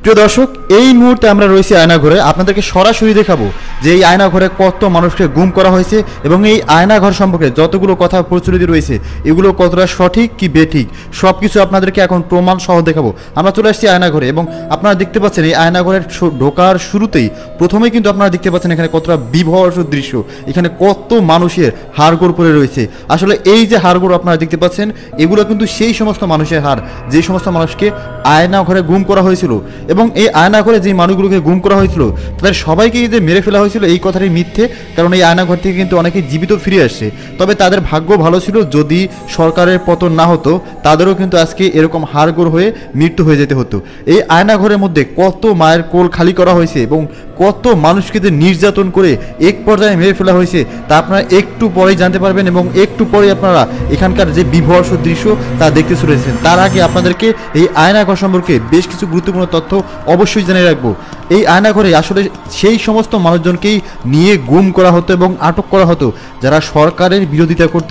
প্রিয় দর্শক, এই মুহূর্তে আমরা রয়েছি আয়নাঘরে। আপনাদেরকে সরাসরি দেখাবো যে এই আয়নাঘরে কত মানুষকে গুম করা হয়েছে এবং এই আয়নাঘর সম্পর্কে যতগুলো কথা প্রচলিত রয়েছে এগুলো কতটা সঠিক কি বেঠিক সব কিছু আপনাদেরকে এখন প্রমাণ সহ দেখাবো। আমরা চলে আসছি আয়নাঘরে এবং আপনারা দেখতে পাচ্ছেন এই আয়নাঘরের ঢোকার শুরুতেই প্রথমেই কিন্তু আপনারা দেখতে পাচ্ছেন এখানে কতটা বিভৎস দৃশ্য, এখানে কত মানুষের হাড়গোড় পড়ে রয়েছে। আসলে এই যে হাড়গোড় আপনারা দেখতে পাচ্ছেন এগুলো কিন্তু সেই সমস্ত মানুষের হাড় যে সমস্ত মানুষকে আয়নাঘরে গুম করা হয়েছিল এবং এই আয়নাঘরে যে মানুষগুলোকে গুম করা হয়েছিল তাদের সবাইকে যে মেরে ফেলা হয়েছিল এই কথাটি মিথ্যে, কারণ এই আয়নাঘর থেকে কিন্তু অনেকেই জীবিত ফিরে আসছে। তবে তাদের ভাগ্য ভালো ছিল, যদি সরকারের পতন না হতো তাদেরও কিন্তু আজকে এরকম হাড়গোড় হয়ে মৃত্যু হয়ে যেতে হতো। এই আয়নাঘরের মধ্যে কত মায়ের কোল খালি করা হয়েছে এবং কত মানুষকে যে নির্যাতন করে এক পর্যায়ে মেরে ফেলা হয়েছে তা আপনারা একটু পরেই জানতে পারবেন এবং একটু পরে আপনারা এখানকার যে বিভৎস দৃশ্য তা দেখতে চলেছেন। তার আগে আপনাদেরকে এই আয়নাঘর সম্পর্কে বেশ কিছু গুরুত্বপূর্ণ তথ্য অবশ্যই জানিয়ে রাখবো। এই আয়নাঘরে আসলে সেই সমস্ত মানুষজনকেই নিয়ে গুম করা হতো এবং আটক করা হতো যারা সরকারের বিরোধিতা করত।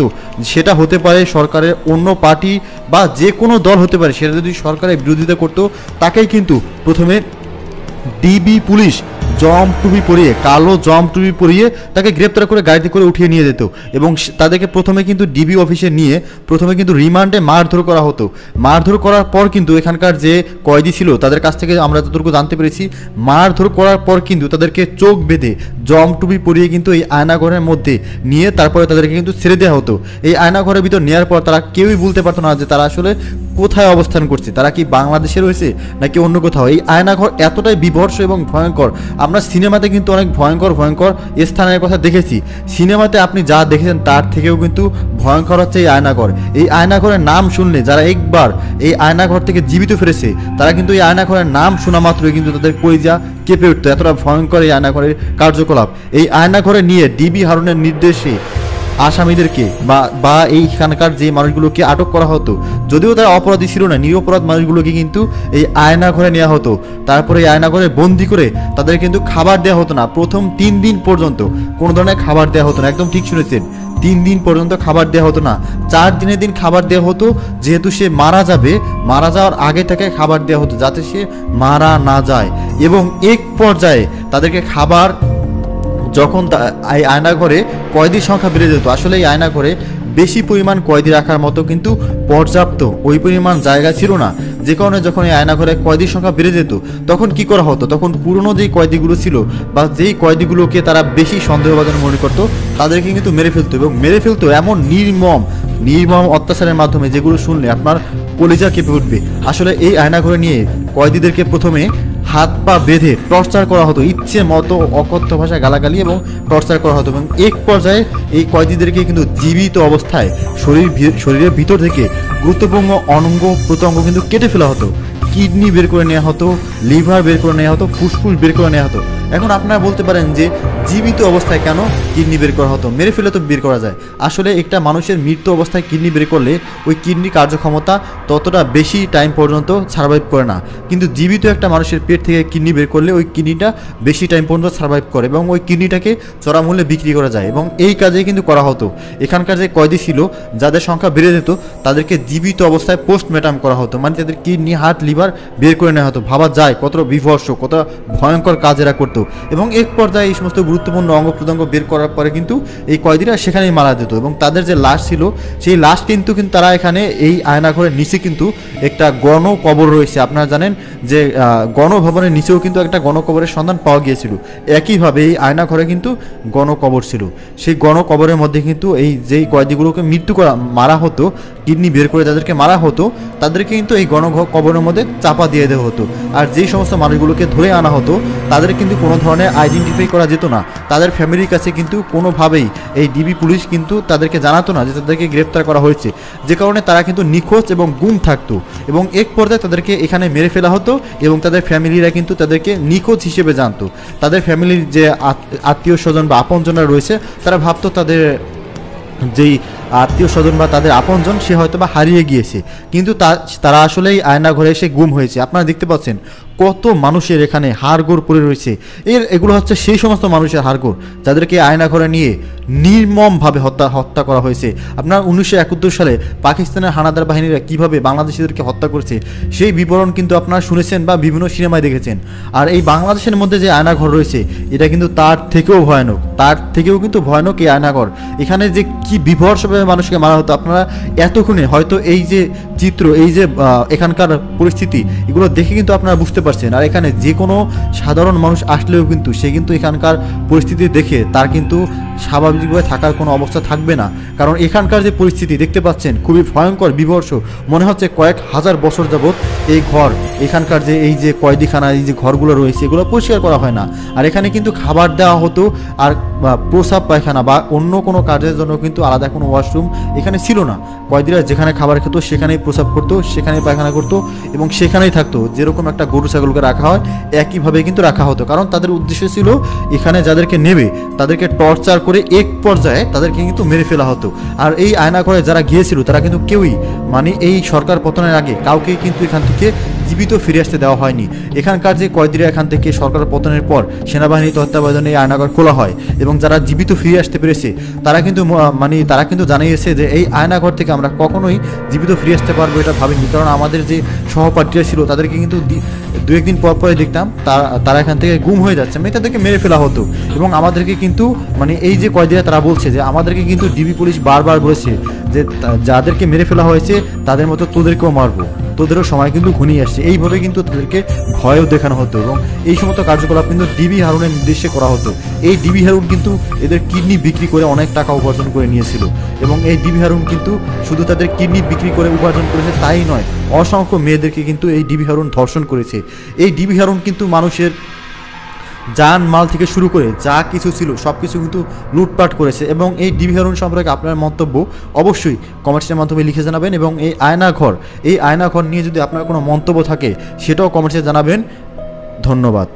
সেটা হতে পারে সরকারের অন্য পার্টি বা যে কোনো দল হতে পারে, সেটা যদি সরকারের বিরোধিতা করত তাকেই কিন্তু প্রথমে ডিবি পুলিশ জম টুপি পরিয়ে, কালো জম টুপি পরিয়ে তাকে গ্রেপ্তার করে গাড়িতে করে উঠিয়ে নিয়ে যেত এবং তাদেরকে প্রথমে কিন্তু ডিবি অফিসে নিয়ে প্রথমে কিন্তু রিমান্ডে মারধর করা হতো। মারধর করার পর কিন্তু এখানকার যে কয়েদি ছিল তাদের কাছ থেকে আমরা যতটুকু জানতে পেরেছি, মারধর করার পর কিন্তু তাদেরকে চোখ বেঁধে জম টুপি পরিয়ে কিন্তু এই আয়নাঘরের মধ্যে নিয়ে তারপরে তাদেরকে কিন্তু ছেড়ে দেওয়া হতো। এই আয়নাঘরের ভিতর নেওয়ার পর তারা কেউই বলতে পারতো না যে তারা আসলে কোথায় অবস্থান করছে, তারা কি বাংলাদেশে রয়েছে নাকি অন্য কোথাও। এই আয়নাঘর এতটাই বিভৎস এবং ভয়ঙ্কর, আমরা সিনেমাতে কিন্তু অনেক ভয়ঙ্কর ভয়ঙ্কর স্থানের কথা দেখেছি। সিনেমাতে আপনি যা দেখেছেন তার থেকেও কিন্তু ভয়ঙ্কর হচ্ছে এই আয়নাঘর। এই আয়নাঘরের নাম শুনলে যারা একবার এই আয়নাঘর থেকে জীবিত ফিরেছে তারা কিন্তু এই আয়নাঘরের নাম শোনা মাত্রই কিন্তু তাদের কলিজা কেঁপে উঠতো, এতটা ভয়ঙ্কর এই আয়নাঘরের কার্যকলাপ। এই আয়নাঘরে নিয়ে ডিবি হারুনের নির্দেশে আসামিদেরকে বা এইখানকার যে মানুষগুলোকে আটক করা হতো, যদিও তারা অপরাধী ছিল না, নিরপরাধ মানুষগুলোকে কিন্তু এই আয়নাঘরে নেওয়া হতো। তারপরে এই আয়নাঘরে বন্দি করে তাদের কিন্তু খাবার দেওয়া হতো না। প্রথম 3 দিন পর্যন্ত কোনো ধরনের খাবার দেওয়া হতো না, একদম ঠিক শুনেছেন, 3 দিন পর্যন্ত খাবার দেওয়া হতো না। 4 দিনের দিন খাবার দেওয়া হতো, যেহেতু সে মারা যাবে, মারা যাওয়ার আগে থেকে খাবার দেওয়া হতো যাতে সে মারা না যায়। এবং এক পর্যায়ে তাদেরকে খাবার যখন এই আয়নাঘরে কয়েদির সংখ্যা বেড়ে যেত, আসলে এই আয়নাঘরে বেশি পরিমাণ কয়েদি রাখার মতো কিন্তু পর্যাপ্ত ওই পরিমাণ জায়গা ছিল না, যে কারণে যখন এই আয়নাঘরে কয়েদির সংখ্যা বেড়ে যেত তখন কি করা হতো, তখন পুরনো যেই কয়েদিগুলো ছিল বা যেই কয়েদিগুলোকে তারা বেশি সন্দেহভাজন মনে করতো তাদেরকে কিন্তু মেরে ফেলতো এবং মেরে ফেলতো এমন নির্মম অত্যাচারের মাধ্যমে যেগুলো শুনলে আপনার কলিজা কেঁপে উঠবে। আসলে এই আয়নাঘরে নিয়ে কয়েদিদেরকে প্রথমে হাত পা বেঁধে টর্চার করা হতো, ইচ্ছে মতো অকথ্য ভাষায় গালাগালি এবং টর্চার করা হতো এবং এক পর্যায়ে এই কয়েদিদেরকে কিন্তু জীবিত অবস্থায় শরীরের ভিতর থেকে গুরুত্বপূর্ণ অঙ্গ প্রত্যঙ্গ কিন্তু কেটে ফেলা হতো। কিডনি বের করে নেওয়া হতো, লিভার বের করে নেওয়া হতো, ফুসফুস বের করে নেওয়া হতো। এখন আপনারা বলতে পারেন যে জীবিত অবস্থায় কেন কিডনি বের করা হতো, মেরে ফেলে তো বের করা যায়। আসলে একটা মানুষের মৃত্যু অবস্থায় কিডনি বের করলে ওই কিডনি কার্যক্ষমতা ততটা বেশি টাইম পর্যন্ত সার্ভাইভ করে না, কিন্তু জীবিত একটা মানুষের পেট থেকে কিডনি বের করলে ওই কিডনিটা বেশি টাইম পর্যন্ত সার্ভাইভ করে এবং ওই কিডনিটাকে চড়া মূল্যে বিক্রি করা যায় এবং এই কাজে কিন্তু করা হতো। এখানকার যে কয়েদি ছিল যাদের সংখ্যা বেড়ে যেত তাদেরকে জীবিত অবস্থায় পোস্টমর্টম করা হতো, মানে তাদের কিডনি হার্ট লিভার বের করে নেওয়া হতো। ভাবা যায় কতটা বিভৎস, কতটা ভয়ঙ্কর কাজ এরা করতো এবং এক পর্যায়ে এই সমস্ত গুরুত্বপূর্ণ অঙ্গ প্রত্যঙ্গ বের করার পরে কিন্তু এই কয়েদিরা সেখানেই মারা যেত এবং তাদের যে লাশ ছিল সেই লাশ কিন্তু তারা এখানে এই আয়নাঘরের নিচে কিন্তু একটা গণকবর রয়েছে। আপনারা জানেন যে গণভবনের নিচেও কিন্তু একটা গণকবরের সন্ধান পাওয়া গিয়েছিল, একইভাবে এই আয়নাঘরে কিন্তু গণকবর ছিল। সেই গণকবরের মধ্যে কিন্তু এই যেই কয়েদিগুলোকে মারা হতো, কিডনি বের করে যাদেরকে মারা হতো তাদেরকে কিন্তু এই গণকবরের মধ্যে চাপা দিয়ে দেওয়া হতো। আর যেই সমস্ত মানুষগুলোকে ধরে আনা হতো তাদের কিন্তু কোনো ধরনের আইডেন্টিফাই করা যেত না, তাদের ফ্যামিলির কাছে কিন্তু কোনোভাবেই এই ডিবি পুলিশ কিন্তু তাদেরকে জানাতো না যে তাদেরকে গ্রেপ্তার করা হয়েছে, যে কারণে তারা কিন্তু নিখোঁজ এবং গুম থাকতো এবং এক পর্যায়ে তাদেরকে এখানে মেরে ফেলা হতো এবং তাদের ফ্যামিলিরা কিন্তু তাদেরকে নিখোঁজ হিসেবে জানতো। তাদের ফ্যামিলির যে আত্মীয় স্বজন বা আপনজনরা রয়েছে তারা ভাবতো তাদের যেই আত্মীয় স্বজন বা তাদের আপনজন সে হয়তো বা হারিয়ে গিয়েছে, কিন্তু তারা আসলেই আয়নাঘরে এসে গুম হয়েছে। আপনারা দেখতে পাচ্ছেন কত মানুষের এখানে হাড়গোড় পড়ে রয়েছে। এগুলো হচ্ছে সেই সমস্ত মানুষের হাড়গোড় যাদেরকে আয়নাঘরে নিয়ে নির্মমভাবে হত্যা করা হয়েছে। আপনার 1971 সালে পাকিস্তানের হানাদার বাহিনীরা কীভাবে বাংলাদেশিদেরকে হত্যা করেছে সেই বিবরণ কিন্তু আপনারা শুনেছেন বা বিভিন্ন সিনেমায় দেখেছেন। আর এই বাংলাদেশের মধ্যে যে আয়নাঘর রয়েছে এটা কিন্তু তার থেকেও ভয়ানক, তার থেকেও কিন্তু ভয়ানক এই আয়নাঘর। এখানে যে কি বিভৎসভাবে মানুষকে মারা হতো, আপনারা এতক্ষণে হয়তো এই যে চিত্র, এই যে এখানকার পরিস্থিতি, এগুলো দেখে কিন্তু আপনারা বুঝতে পারছেন। আর এখানে যে কোনো সাধারণ মানুষ আসলেও কিন্তু সে কিন্তু এখানকার পরিস্থিতি দেখে তার কিন্তু স্বাভাবিকভাবে থাকার কোনো অবস্থা থাকবে না। কারণ এখানকার যে পরিস্থিতি দেখতে পাচ্ছেন খুবই ভয়ঙ্কর, বিভৎস। মনে হচ্ছে কয়েক হাজার বছর যাবৎ এই ঘর, এখানকার যে এই যে কয়েদিখানা, এই যে ঘরগুলো রয়েছে এগুলো পরিষ্কার করা হয় না। আর এখানে কিন্তু খাবার দেওয়া হতো, আর প্রসাব পায়খানা বা অন্য কোনো কাজের জন্য কিন্তু আলাদা কোনো ওয়াশরুম এখানে ছিল না। কয়েদিরা যেখানে খাবার খেত সেখানেই প্রসাব করতো, সেখানেই পায়খানা করতো এবং সেখানেই থাকতো। যেরকম একটা গরু ছাগলকে রাখা হয় একইভাবে কিন্তু রাখা হতো, কারণ তাদের উদ্দেশ্য ছিল এখানে যাদেরকে নেবে তাদেরকে টর্চার করে এক পর্যায়ে তাদেরকে কিন্তু মেরে ফেলা হতো। আর এই আয়নাঘরে যারা গিয়েছিল তারা কিন্তু কেউই, মানে এই সরকার পতনের আগে কাউকে কিন্তু এখান থেকে জীবিত ফিরে আসতে দেওয়া হয়নি। এখানকার যে কয়েদিরা এখান থেকে সরকার পতনের পর সেনাবাহিনী তত্ত্বাবধানে এই আয়নাঘর খোলা হয় এবং যারা জীবিত ফিরে আসতে পেরেছে তারা কিন্তু জানিয়েছে যে এই আয়নাঘর থেকে আমরা কখনোই জীবিত ফিরে আসতে পারবো এটা ভাবিনি। কারণ আমাদের যে সহপাঠীরা ছিল তাদেরকে কিন্তু দু একদিন পর পরে দেখতাম তারা এখান থেকে গুম হয়ে যাচ্ছে, মানে তাদেরকে মেরে ফেলা হতো। এবং আমাদেরকে কিন্তু এই যে কয়েদিরা তারা বলছে যে আমাদেরকে কিন্তু ডিবি পুলিশ বারবার বলেছে যে যাদেরকে মেরে ফেলা হয়েছে তাদের মতো তোদেরকেও মারবো, তোদেরও সময় কিন্তু ঘনিয়ে আসছে। এইভাবে কিন্তু তাদেরকে ভয়ও দেখানো হতো এবং এই সমস্ত কার্যকলাপ কিন্তু ডিবি হারুনের নির্দেশে করা হতো। এই ডিবি হারুন কিন্তু এদের কিডনি বিক্রি করে অনেক টাকা উপার্জন করে নিয়েছিল এবং এই ডিবি হারুন কিন্তু শুধু তাদের কিডনি বিক্রি করে উপার্জন করেছে তাই নয়, অসংখ্য মেয়েদেরকে কিন্তু এই ডিবি হারুন ধর্ষণ করেছে। এই ডিবি হারুন কিন্তু মানুষের যান মাল থেকে শুরু করে যা কিছু ছিল সব কিছু কিন্তু লুটপাট করেছে। এবং এই ডিবি হারুন সম্পর্কে আপনার মন্তব্য অবশ্যই কমেন্টসের মাধ্যমে লিখে জানাবেন এবং এই আয়নাঘর নিয়ে যদি আপনার কোনো মন্তব্য থাকে সেটাও কমেন্টসে জানাবেন। ধন্যবাদ।